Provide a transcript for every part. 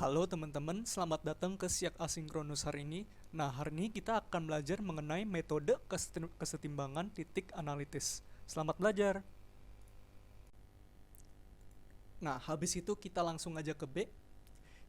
Halo teman-teman, selamat datang ke Siak Asinkronus hari ini. Nah, hari ini kita akan belajar mengenai metode kesetimbangan titik analitis. Selamat belajar. Nah, habis itu kita langsung aja ke B.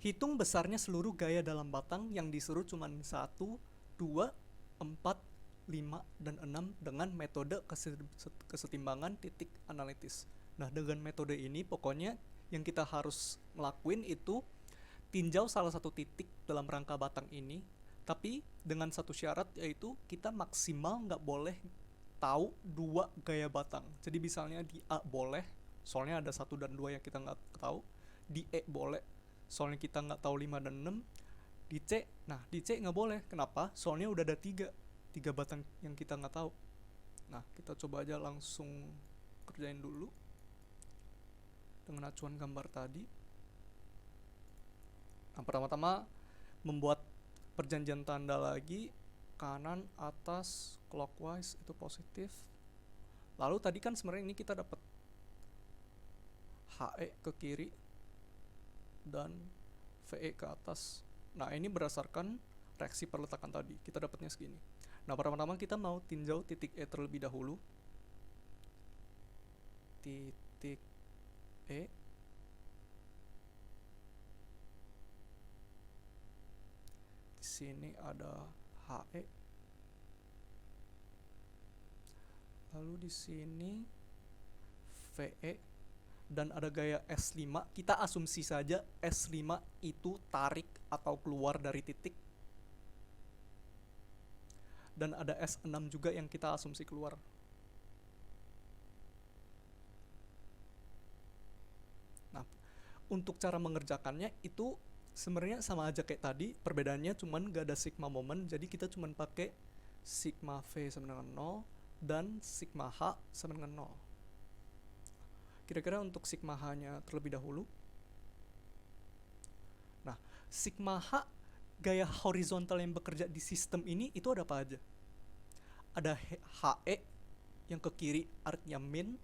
Hitung besarnya seluruh gaya dalam batang yang disuruh cuma 1, 2, 4, 5, dan 6 dengan metode kesetimbangan titik analitis. Nah, dengan metode ini pokoknya yang kita harus ngelakuin itu tinjau salah satu titik dalam rangka batang ini, tapi dengan satu syarat, yaitu kita maksimal nggak boleh tahu dua gaya batang. Jadi misalnya di A boleh, soalnya ada 1 dan 2 yang kita nggak tahu. Di E boleh, soalnya kita nggak tahu 5 dan 6. Di C, nah di C nggak boleh. Kenapa? Soalnya udah ada tiga batang yang kita nggak tahu. Nah, kita coba aja langsung kerjain dulu dengan acuan gambar tadi. Nah, pertama-tama membuat perjanjian tanda lagi, kanan, atas, clockwise itu positif. Lalu tadi kan sebenarnya ini kita dapat HE ke kiri dan VE ke atas. Nah, ini berdasarkan reaksi perletakan tadi, kita dapatnya segini. Nah, pertama-tama kita mau tinjau titik E terlebih dahulu. Titik E. Di sini ada HE. Lalu di sini VE dan ada gaya S5. Kita asumsi saja S5 itu tarik atau keluar dari titik. Dan ada S6 juga yang kita asumsi keluar. Nah, untuk cara mengerjakannya itu sebenarnya sama aja kayak tadi, perbedaannya cuman gak ada sigma moment, jadi kita cuman pakai sigma V sama dengan 0 dan sigma H sama dengan 0. Kira-kira untuk sigma H-nya terlebih dahulu. Nah, sigma H, gaya horizontal yang bekerja di sistem ini itu ada apa aja? Ada HE yang ke kiri artinya min.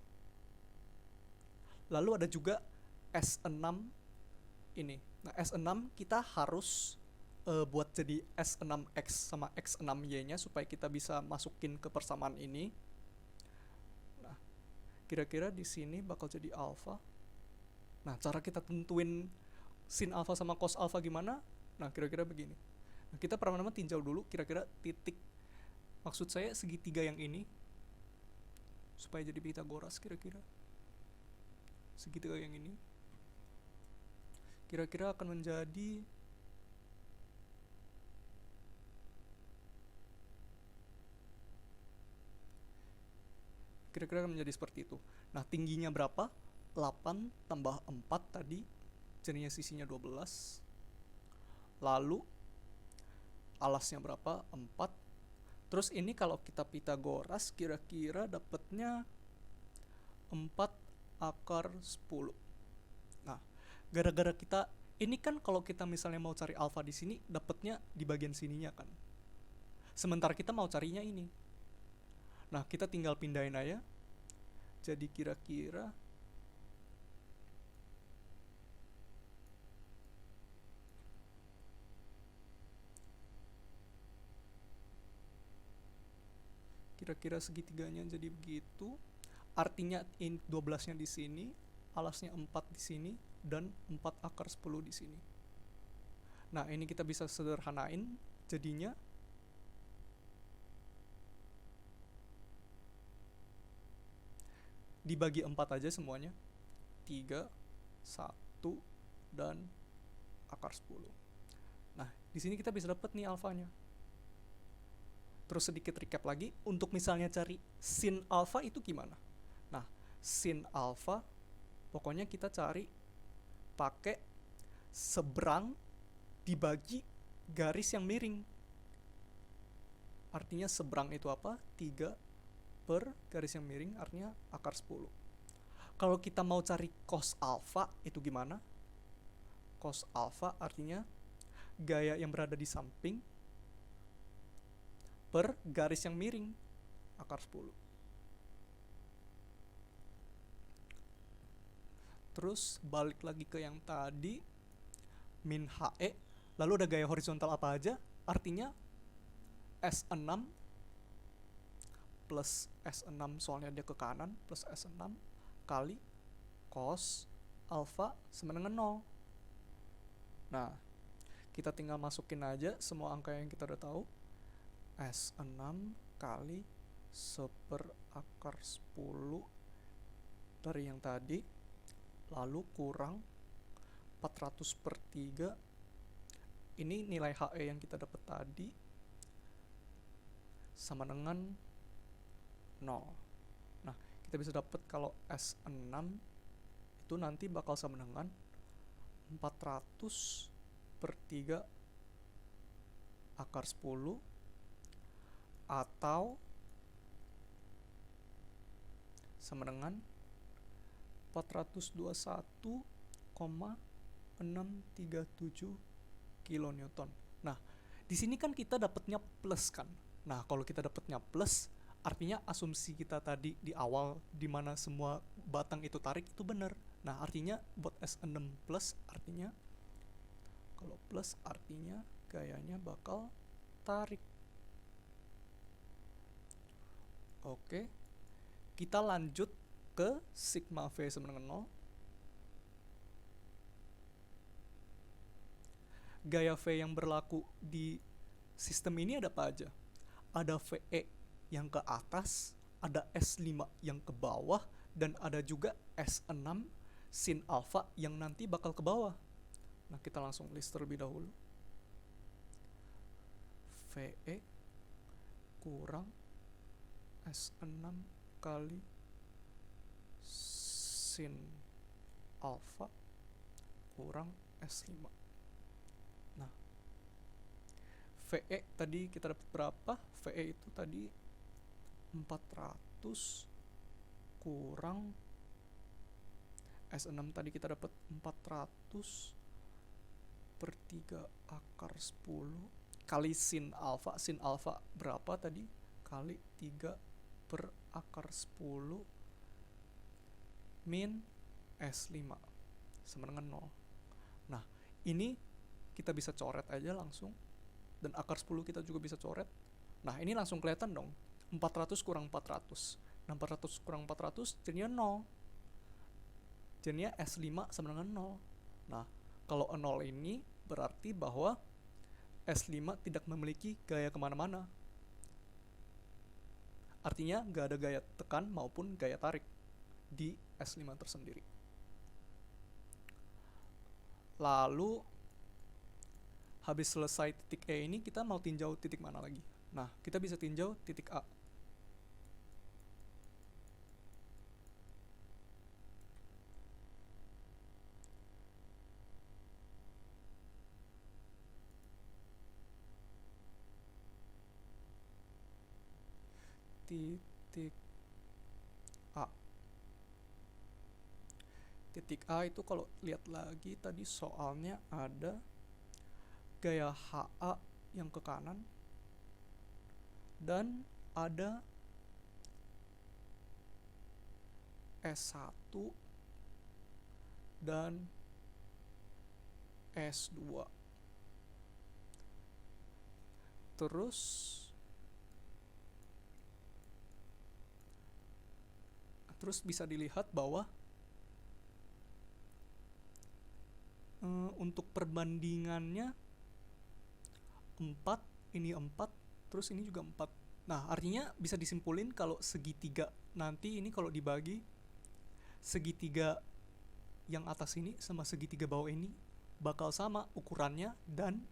Lalu ada juga S6 ini. Nah, S6 kita harus buat jadi S6X sama X6Y-nya supaya kita bisa masukin ke persamaan ini. Nah, kira-kira di sini bakal jadi alpha. Nah, cara kita tentuin sin alpha sama cos alpha gimana? Nah, kira-kira begini. Nah, kita pertama-tama tinjau dulu kira-kira titik, maksud saya segitiga yang ini, supaya jadi Pitagoras kira-kira. Segitiga yang ini kira-kira akan menjadi seperti itu. Nah, tingginya berapa? 8 tambah 4 tadi, jadinya sisinya 12. Lalu alasnya berapa? 4. Terus ini kalau kita Pitagoras kira-kira dapatnya 4 akar 10. Nah, gara-gara kita ini kan kalau kita misalnya mau cari alfa di sini dapatnya di bagian sininya kan. Sementara kita mau carinya ini. Nah, kita tinggal pindahin aja. Jadi kira-kira segitiganya jadi begitu. Artinya 12-nya di sini, alasnya 4 di sini, dan 4 akar 10 di sini. Nah, ini kita bisa sederhanain jadinya dibagi 4 aja semuanya. 3, 1, dan akar 10. Nah, di sini kita bisa dapat nih alfanya. Terus sedikit recap lagi, untuk misalnya cari sin alfa itu gimana? Nah, sin alfa pokoknya kita cari pakai seberang dibagi garis yang miring. Artinya seberang itu apa? 3 per garis yang miring, artinya akar 10. Kalau kita mau cari cos alfa itu gimana? Cos alfa artinya gaya yang berada di samping per garis yang miring, akar 10. Terus balik lagi ke yang tadi, min HE, lalu ada gaya horizontal apa aja, artinya S6 plus S6 soalnya dia ke kanan, plus S6 kali cos alpha sama dengan 0. Nah, kita tinggal masukin aja semua angka yang kita udah tahu. S6 kali 1/10 dari yang tadi, lalu kurang 400/3. Ini nilai HE yang kita dapat tadi sama dengan 0. Nah, kita bisa dapat kalau S6 itu nanti bakal sama dengan 400/3 akar 10 atau sama dengan 421,637 kilonewton. Nah, di sini kan kita dapatnya plus kan. Nah, kalau kita dapatnya plus, artinya asumsi kita tadi di awal di mana semua batang itu tarik itu benar. Nah, artinya buat S6 plus artinya kalau plus artinya gayanya bakal tarik. Oke. Kita lanjut ke sigma V sama dengan 0. Gaya V yang berlaku di sistem ini ada apa aja? Ada VE yang ke atas, ada S5 yang ke bawah, dan ada juga S6 sin alpha yang nanti bakal ke bawah. Nah, kita langsung list terlebih dahulu. VE kurang S6 kali sin alpha kurang S5. Nah, VE tadi kita dapat berapa? VE itu tadi 400 kurang S6 tadi kita dapat 400/3 akar 10 kali sin alpha. Sin alpha berapa tadi? Kali 3/akar 10 min S5 sama dengan 0. Nah, ini kita bisa coret aja langsung, dan akar 10 kita juga bisa coret. Nah, ini langsung kelihatan dong, 400 kurang 400. Nah, 400 kurang 400 jadinya 0. Jadinya S5 sama dengan 0. Nah, kalau 0 ini berarti bahwa S5 tidak memiliki gaya kemana-mana. Artinya gak ada gaya tekan maupun gaya tarik di S5 tersendiri. Lalu habis selesai titik E ini, kita mau tinjau titik mana lagi? Nah, kita bisa tinjau titik A. Titik A. Titik A itu kalau lihat lagi tadi soalnya ada gaya HA yang ke kanan dan ada S1 dan S2. Terus bisa dilihat bahwa untuk perbandingannya 4, ini 4, terus ini juga 4. Nah, artinya bisa disimpulin kalau segitiga nanti ini kalau dibagi, segitiga yang atas ini sama segitiga bawah ini bakal sama ukurannya dan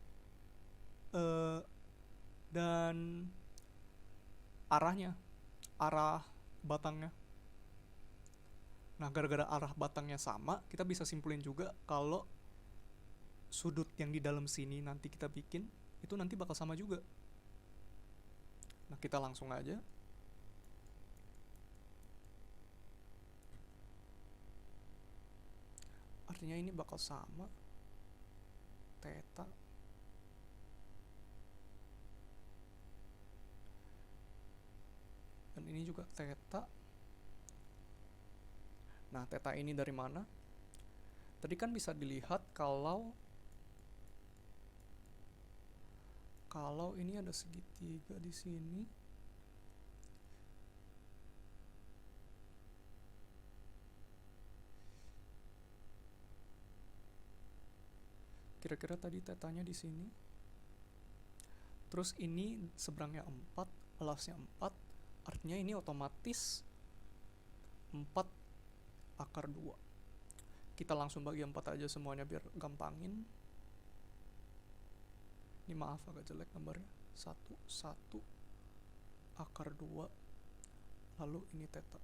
arahnya, arah batangnya. Nah, gara-gara arah batangnya sama, kita bisa simpulin juga kalau sudut yang di dalam sini nanti kita bikin itu nanti bakal sama juga. Nah, kita langsung aja. Artinya ini bakal sama theta dan ini juga theta. Nah, theta ini dari mana? Tadi kan bisa dilihat kalau kalau ini ada segitiga di sini, kira-kira tadi tetanya di sini. Terus ini seberangnya 4, alasnya 4, artinya ini otomatis 4 akar 2. Kita langsung bagi 4 aja semuanya biar gampangin. Ini maaf agak jelek gambarnya. 1 akar 2, lalu ini theta.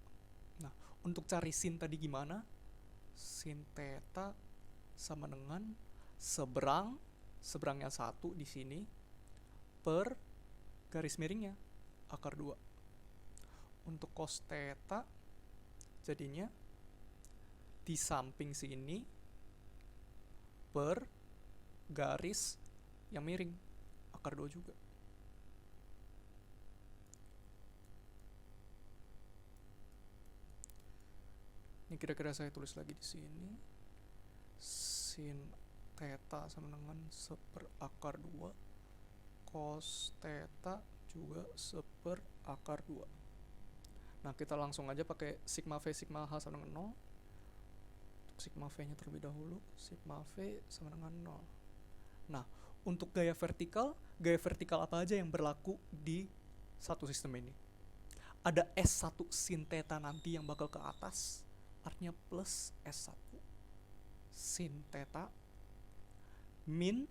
Nah, untuk cari sin tadi gimana? Sin theta sama dengan seberangnya 1 di sini per garis miringnya akar 2. Untuk cos theta jadinya di samping sini per garis yang miring akar 2 juga. Ini kira-kira saya tulis lagi di sini. Sin theta sama dengan 1/2, cos theta juga 1/2. Nah, kita langsung aja pakai sigma V sigma H sama dengan 0. Untuk sigma V nya terlebih dahulu, sigma V sama dengan 0. Nah, untuk gaya vertikal apa aja yang berlaku di satu sistem ini? Ada S1 sin theta nanti yang bakal ke atas, artinya plus S1 sin theta min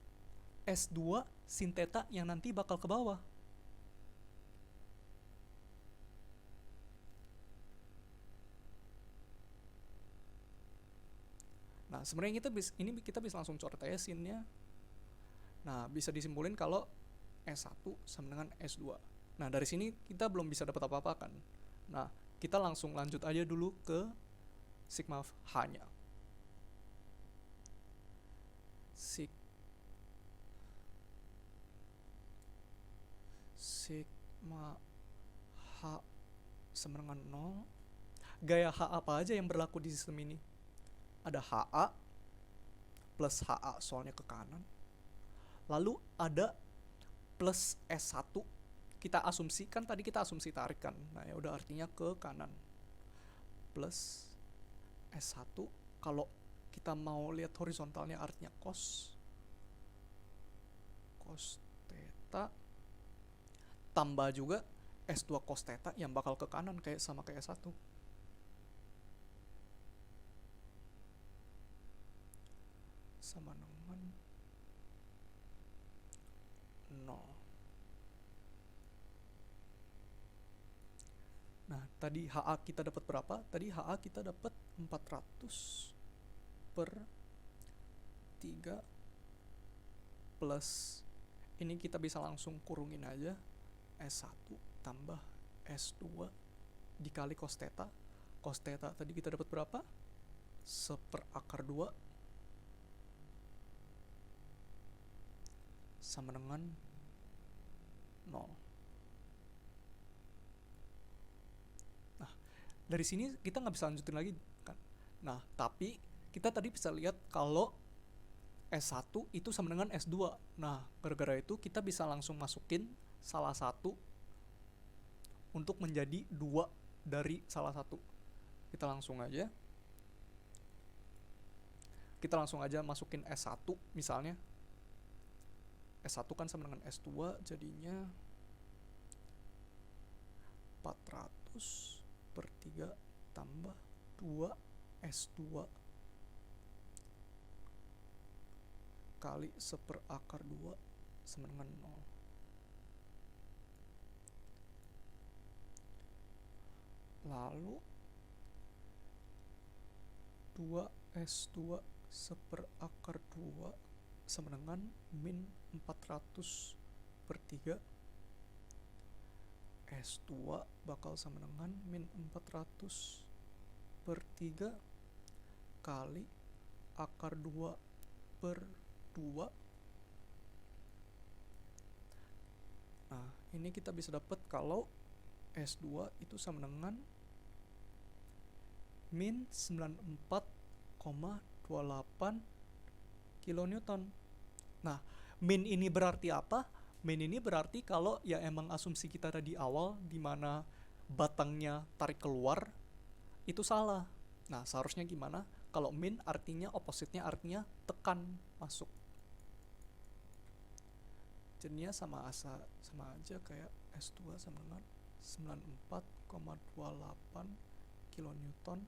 S2 sin theta yang nanti bakal ke bawah. Nah, sebenarnya kita bisa langsung coret aja sinnya. Nah, bisa disimpulin kalau S1 sama dengan S2. Nah, dari sini kita belum bisa dapat apa-apa kan. Nah, kita langsung lanjut aja dulu ke sigma H-nya. Sigma H sama dengan 0. Gaya H apa aja yang berlaku di sistem ini? Ada HA plus HA soalnya ke kanan. Lalu ada plus S1. Kita asumsikan tadi kita asumsi tarik kan. Nah, ya udah artinya ke kanan. Plus S1 kalau kita mau lihat horizontalnya artinya cos theta tambah juga S2 cos theta yang bakal ke kanan sama kayak S1. Sama dengan 0. Nah, tadi HA kita dapat berapa? Tadi HA kita dapat 400/3 plus ini kita bisa langsung kurungin aja S1 tambah S2 dikali cos theta. Cos theta tadi kita dapat berapa? 1/2 sama dengan 0. Nah, dari sini kita nggak bisa lanjutin lagi kan. Nah, tapi kita tadi bisa lihat kalau S1 itu sama dengan S2. Nah, gara-gara itu kita bisa langsung masukin salah satu untuk menjadi 2 dari salah satu. Kita langsung aja masukin S1 misalnya. S1 kan sama dengan S2, jadinya 400/3 tambah 2 S2 kali 1/2 sama dengan 0. Lalu 2 S2 1/2 sama dengan min 400/3. S2 bakal sama dengan min 400/3 kali akar 2/2. Nah, ini kita bisa dapat kalau S2 itu sama dengan min 94,28 kilonewton. Nah, min ini berarti apa? Min ini berarti kalau ya emang asumsi kita tadi awal di mana batangnya tarik keluar itu salah. Nah, seharusnya gimana? Kalau min artinya opposite-nya artinya tekan masuk. Jadinya sama aja kayak S2 sama dengan 94,28 kilonewton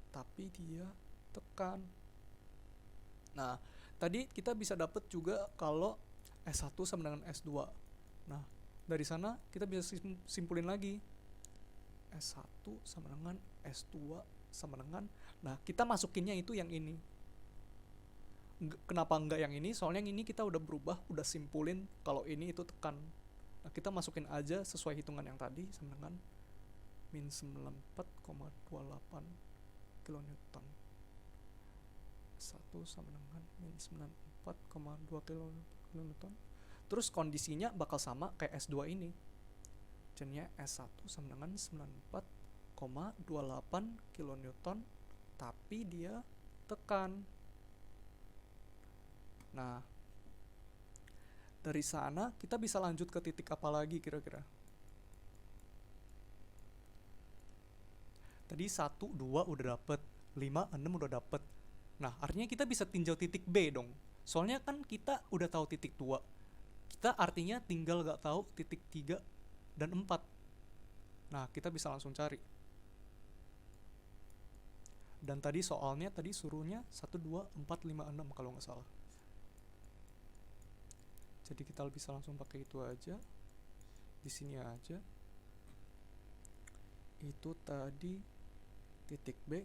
tapi dia tekan. Nah, tadi kita bisa dapat juga kalau S1 sama dengan S2. Nah, dari sana kita bisa simpulin lagi. S1 sama dengan S2 sama dengan, nah kita masukinnya itu yang ini. Kenapa enggak yang ini? Soalnya yang ini kita udah berubah, udah simpulin kalau ini itu tekan. Nah, kita masukin aja sesuai hitungan yang tadi sama dengan min 94,28 kilonewton. 1 sama dengan min 94,2 kilonewton. Terus kondisinya bakal sama kayak S2 ini. Jadinya S1 sama dengan 94,28 kilonewton tapi dia tekan. Nah, dari sana kita bisa lanjut ke titik apa lagi kira-kira? Tadi 1, 2 udah dapet, 5, 6 udah dapet. Nah, artinya kita bisa tinjau titik B dong. Soalnya kan kita udah tahu titik 2. Kita artinya tinggal gak tahu titik 3 dan 4. Nah, kita bisa langsung cari. Dan tadi soalnya tadi suruhnya 1, 2, 4, 5, 6 kalau nggak salah. Jadi kita bisa langsung pakai itu aja. Di sini aja. Itu tadi titik B.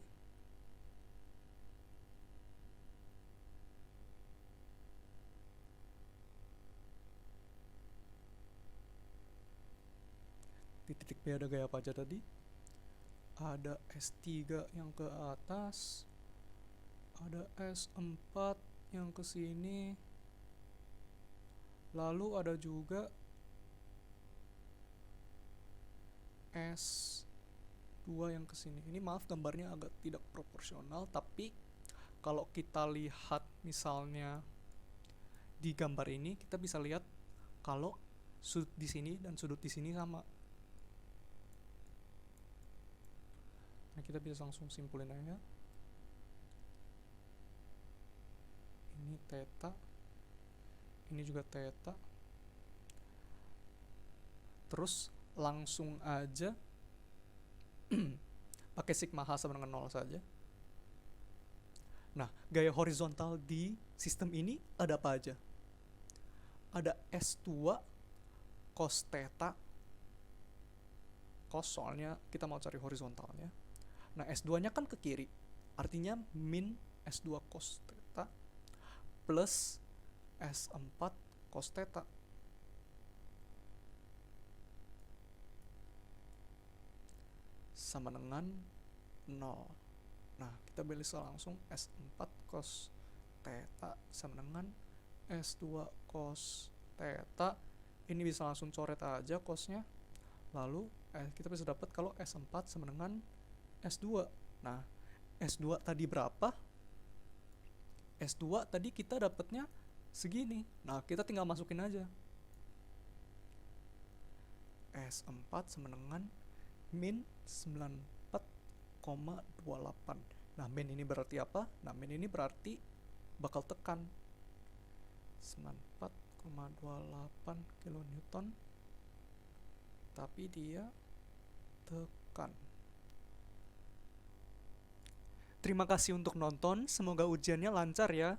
Di titik B ada gaya apa aja tadi? Ada S3 yang ke atas, ada S4 yang ke sini, lalu ada juga S2 yang ke sini. Ini maaf gambarnya agak tidak proporsional, tapi kalau kita lihat misalnya di gambar ini kita bisa lihat kalau sudut di sini dan sudut di sini sama. Nah, kita bisa langsung simpulin aja. Ini theta, ini juga theta. Terus langsung aja pakai sigma h sama dengan 0 saja. Nah, gaya horizontal di sistem ini ada apa aja? Ada S2 cos theta, cos soalnya kita mau cari horizontalnya. Nah, S2 nya kan ke kiri, artinya min S2 cos theta plus S4 cos theta. Sama dengan 0. Nah, kita bisa langsung S4 cos theta sama dengan S2 cos theta. Ini bisa langsung coret aja cosnya. Lalu kita bisa dapat kalau S4 sama dengan S2. Nah, S2 tadi berapa? S2 tadi kita dapatnya segini. Nah, kita tinggal masukin aja. S4 sama dengan min 94,28. Nah, min ini berarti apa? Nah, min ini berarti bakal tekan 94,28 kilonewton tapi dia tekan. Terima kasih untuk nonton, semoga ujiannya lancar ya.